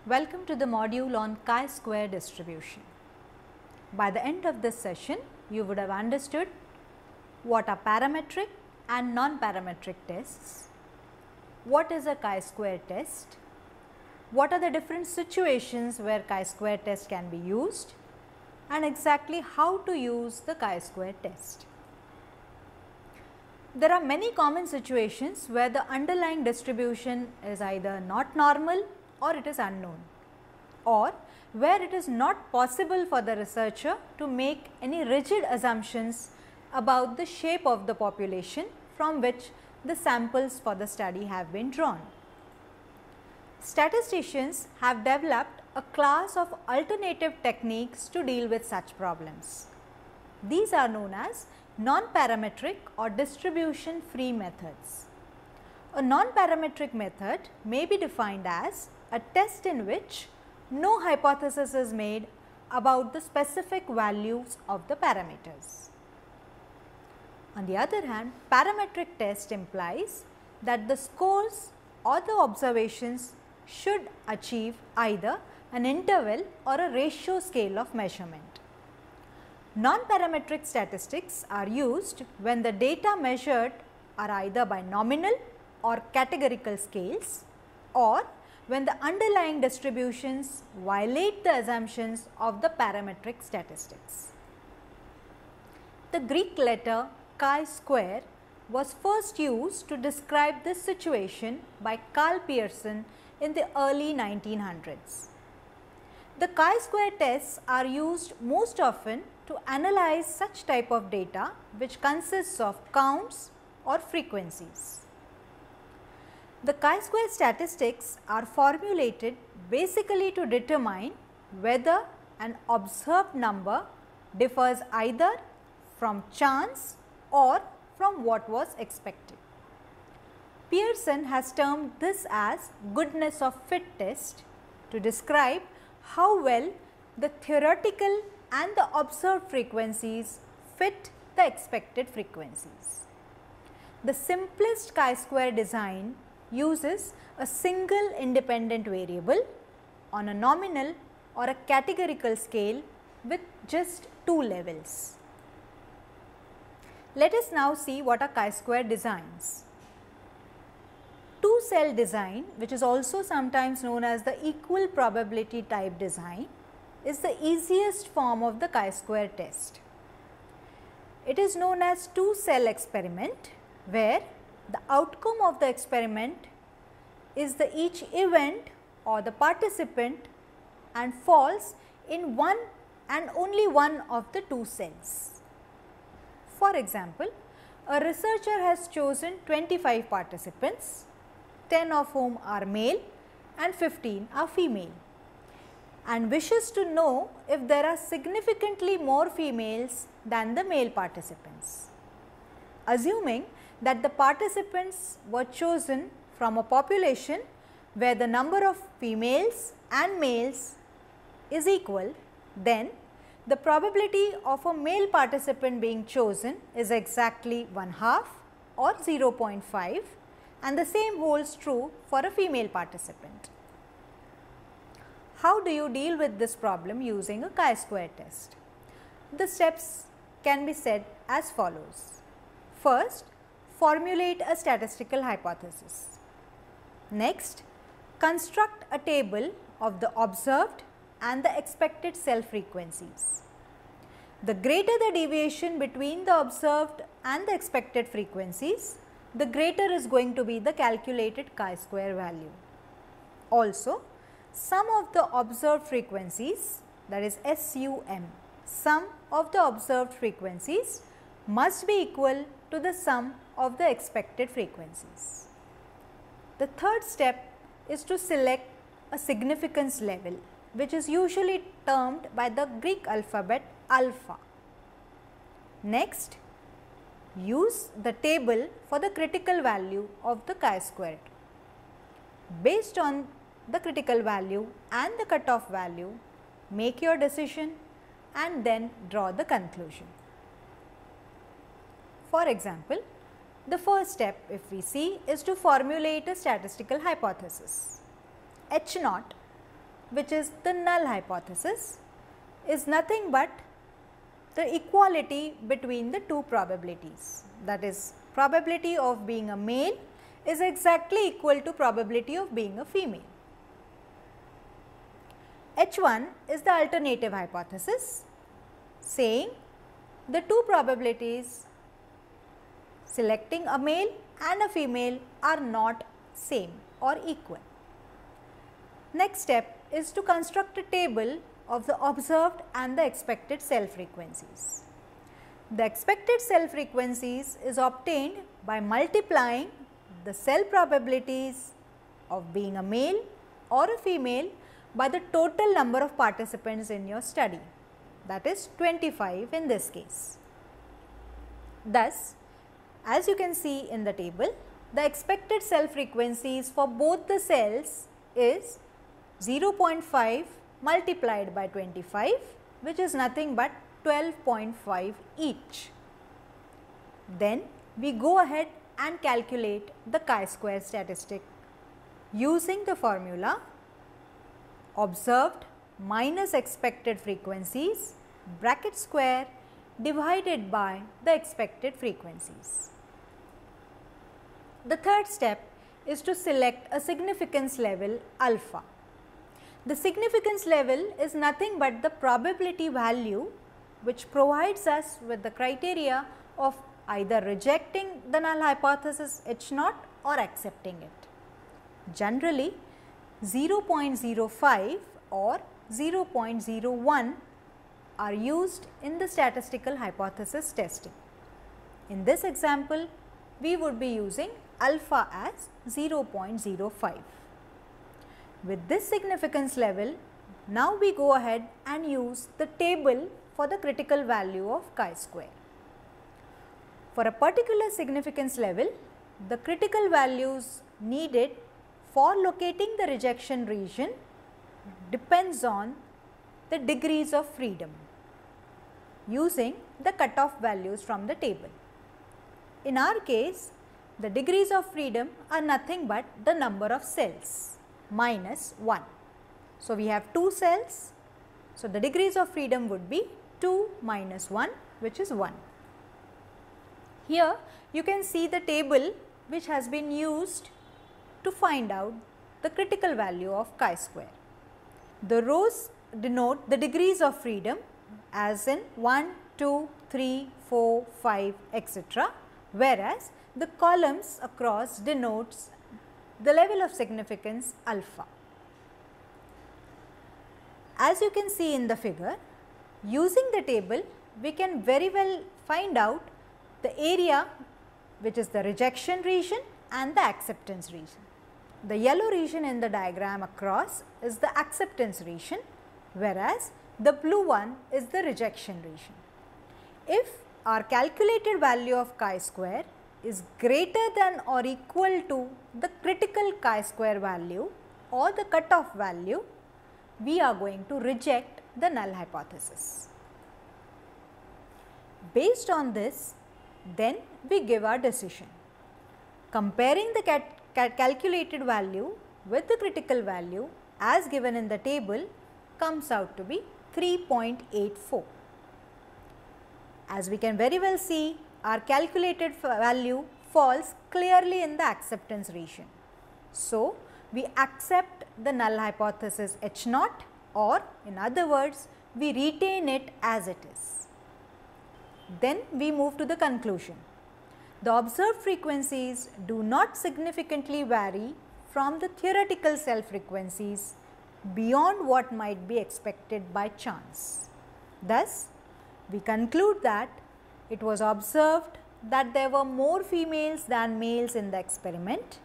Welcome to the module on chi-square distribution. By the end of this session, you would have understood what are parametric and non-parametric tests, what is a chi-square test, what are the different situations where chi-square test can be used, and exactly how to use the chi-square test. There are many common situations where the underlying distribution is either not normal or it is unknown, or where it is not possible for the researcher to make any rigid assumptions about the shape of the population from which the samples for the study have been drawn. Statisticians have developed a class of alternative techniques to deal with such problems. These are known as non-parametric or distribution free methods. A non-parametric method may be defined as a test in which no hypothesis is made about the specific values of the parameters. On the other hand, parametric test implies that the scores or the observations should achieve either an interval or a ratio scale of measurement. Non-parametric statistics are used when the data measured are either by nominal or categorical scales, or when the underlying distributions violate the assumptions of the parametric statistics. The Greek letter chi-square was first used to describe this situation by Carl Pearson in the early 1900s. The chi-square tests are used most often to analyze such type of data which consists of counts or frequencies. The chi-square statistics are formulated basically to determine whether an observed number differs either from chance or from what was expected. Pearson has termed this as goodness of fit test to describe how well the theoretical and the observed frequencies fit the expected frequencies. The simplest chi-square design uses a single independent variable on a nominal or a categorical scale with just two levels. Let us now see what are chi-square designs. Two-cell design, which is also sometimes known as the equal probability type design, is the easiest form of the chi-square test. It is known as two-cell experiment, where the outcome of the experiment is the each event or the participant and falls in one and only one of the two cells. For example, a researcher has chosen 25 participants, 10 of whom are male and 15 are female, and wishes to know if there are significantly more females than the male participants. Assuming that the participants were chosen from a population where the number of females and males is equal, then the probability of a male participant being chosen is exactly 1/2 or 0.5, and the same holds true for a female participant. How do you deal with this problem using a chi-square test? The steps can be said as follows. First, formulate a statistical hypothesis. Next, construct a table of the observed and the expected cell frequencies. The greater the deviation between the observed and the expected frequencies, the greater is going to be the calculated chi-square value. Also, sum of the observed frequencies, that is SUM, sum of the observed frequencies must be equal to the sum of the expected frequencies. The third step is to select a significance level, which is usually termed by the Greek alphabet alpha. Next, use the table for the critical value of the chi-square. Based on the critical value and the cutoff value, make your decision and then draw the conclusion. For example, the first step, if we see, is to formulate a statistical hypothesis. H naught which is the null hypothesis, is nothing but the equality between the two probabilities. That is, probability of being a male is exactly equal to probability of being a female. H1 is the alternative hypothesis, saying the two probabilities selecting a male and a female are not same or equal. Next step is to construct a table of the observed and the expected cell frequencies. The expected cell frequencies is obtained by multiplying the cell probabilities of being a male or a female by the total number of participants in your study, that is 25 in this case. Thus, as you can see in the table, the expected cell frequencies for both the cells is 0.5 multiplied by 25, which is nothing but 12.5 each. Then we go ahead and calculate the chi-square statistic using the formula observed minus expected frequencies bracket square divided by the expected frequencies. The third step is to select a significance level alpha. The significance level is nothing but the probability value which provides us with the criteria of either rejecting the null hypothesis H0 or accepting it. Generally, 0.05 or 0.01 are used in the statistical hypothesis testing. In this example, we would be using alpha as 0.05. With this significance level, now we go ahead and use the table for the critical value of chi-square. For a particular significance level, the critical values needed for locating the rejection region depends on the degrees of freedom using the cutoff values from the table. In our case, the degrees of freedom are nothing but the number of cells minus 1. So, we have 2 cells. So, the degrees of freedom would be 2 minus 1, which is 1. Here you can see the table which has been used to find out the critical value of chi-square. The rows denote the degrees of freedom as in 1, 2, 3, 4, 5, etc., whereas the columns across denotes the level of significance alpha. As you can see in the figure, using the table we can very well find out the area which is the rejection region and the acceptance region. The yellow region in the diagram across is the acceptance region, whereas the blue one is the rejection region. If our calculated value of chi-square is greater than or equal to the critical chi-square value or the cutoff value, we are going to reject the null hypothesis. Based on this, then we give our decision. Comparing the calculated value with the critical value as given in the table comes out to be 3.84. As we can very well see, our calculated value falls clearly in the acceptance region. So, we accept the null hypothesis H0, or in other words, we retain it as it is. Then we move to the conclusion. The observed frequencies do not significantly vary from the theoretical cell frequencies beyond what might be expected by chance. Thus, we conclude that it was observed that there were more females than males in the experiment.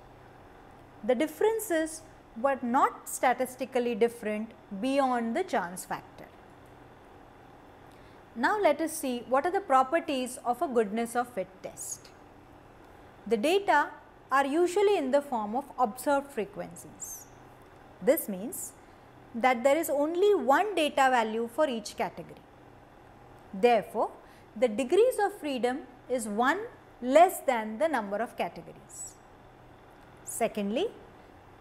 The differences were not statistically different beyond the chance factor. Now, let us see what are the properties of a goodness of fit test. The data are usually in the form of observed frequencies. This means that there is only one data value for each category. Therefore, the degrees of freedom is 1 less than the number of categories. Secondly,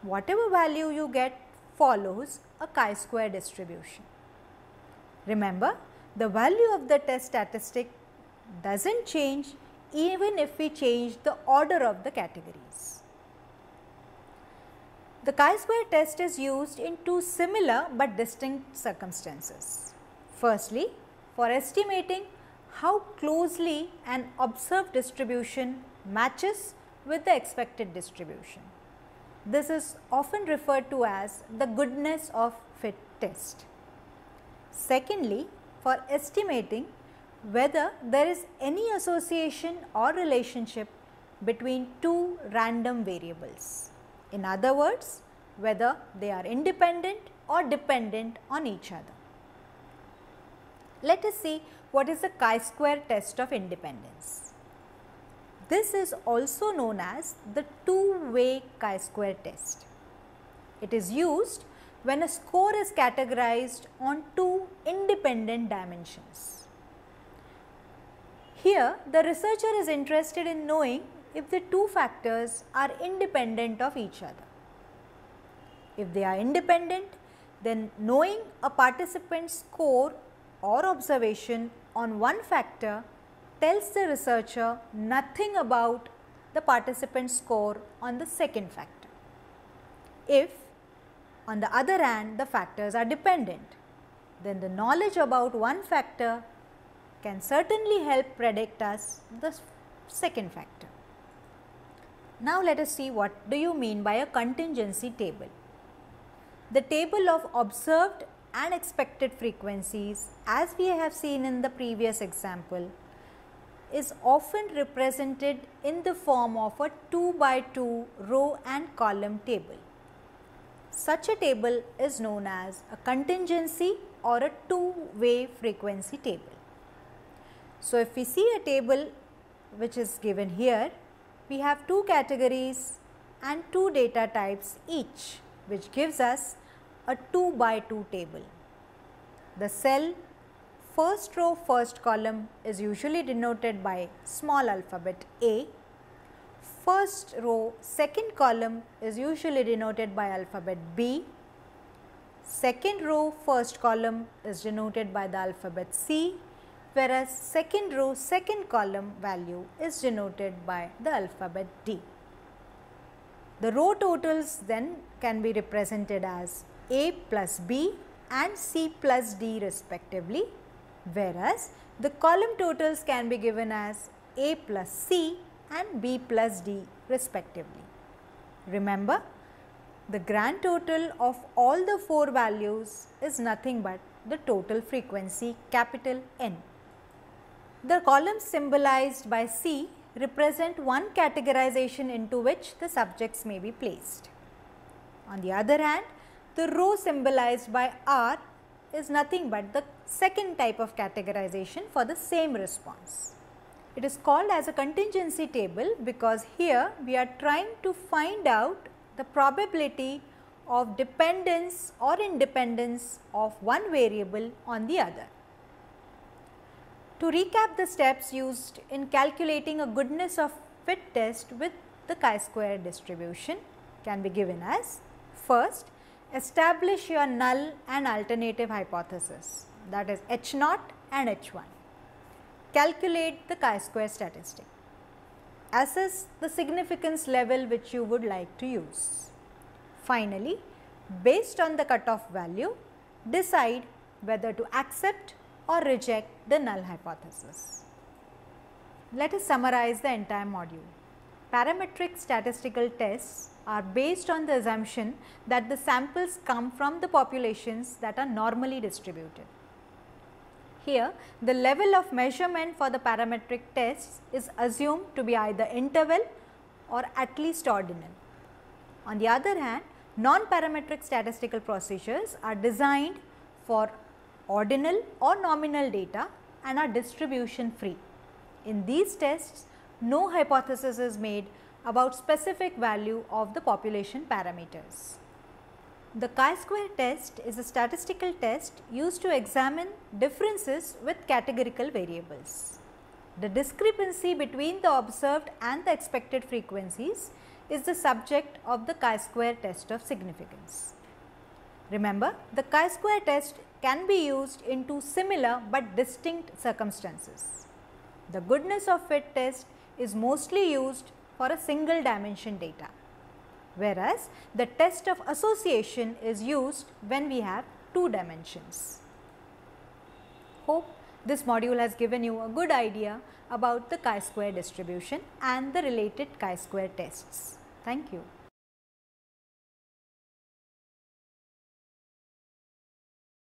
whatever value you get follows a chi-square distribution. Remember, the value of the test statistic does not change even if we change the order of the categories. The chi-square test is used in two similar but distinct circumstances. Firstly, for estimating how closely an observed distribution matches with the expected distribution. This is often referred to as the goodness of fit test. Secondly, for estimating whether there is any association or relationship between two random variables. In other words, whether they are independent or dependent on each other. Let us see what is the chi-square test of independence. This is also known as the two-way chi-square test. It is used when a score is categorized on two independent dimensions. Here, the researcher is interested in knowing if the two factors are independent of each other. If they are independent, then knowing a participant's score or observation on one factor tells the researcher nothing about the participant's score on the second factor. If, on the other hand, the factors are dependent, then the knowledge about one factor can certainly help predict us the second factor. Now, let us see what do you mean by a contingency table. The table of observed and expected frequencies, as we have seen in the previous example, is often represented in the form of a 2 by 2 row and column table. Such a table is known as a contingency or a two-way frequency table. So, if we see a table which is given here, we have two categories and two data types each, which gives us a 2 by 2 table. The cell first row first column is usually denoted by small alphabet A. First row second column is usually denoted by alphabet B. Second row first column is denoted by the alphabet C, whereas second row second column value is denoted by the alphabet D. The row totals then can be represented as A plus B and C plus D respectively, whereas the column totals can be given as A plus C and B plus D respectively. Remember, the grand total of all the four values is nothing but the total frequency capital N. The columns symbolized by C represent one categorization into which the subjects may be placed. On the other hand, the row symbolized by R is nothing but the second type of categorization for the same response. It is called as a contingency table because here we are trying to find out the probability of dependence or independence of one variable on the other. To recap the steps used in calculating a goodness of fit test with the chi-square distribution can be given as: first, establish your null and alternative hypothesis, that is H0 and H1. Calculate the chi-square statistic. Assess the significance level which you would like to use. Finally, based on the cutoff value, decide whether to accept or reject the null hypothesis. Let us summarize the entire module. Parametric statistical tests are based on the assumption that the samples come from the populations that are normally distributed. Here, the level of measurement for the parametric tests is assumed to be either interval or at least ordinal. On the other hand, non-parametric statistical procedures are designed for ordinal or nominal data and are distribution free. In these tests, no hypothesis is made about specific value of the population parameters. The chi-square test is a statistical test used to examine differences with categorical variables. The discrepancy between the observed and the expected frequencies is the subject of the chi-square test of significance. Remember, the chi-square test can be used in two similar but distinct circumstances. The goodness of fit test is mostly used for a single dimension data, whereas the test of association is used when we have two dimensions. Hope this module has given you a good idea about the chi-square distribution and the related chi-square tests. Thank you.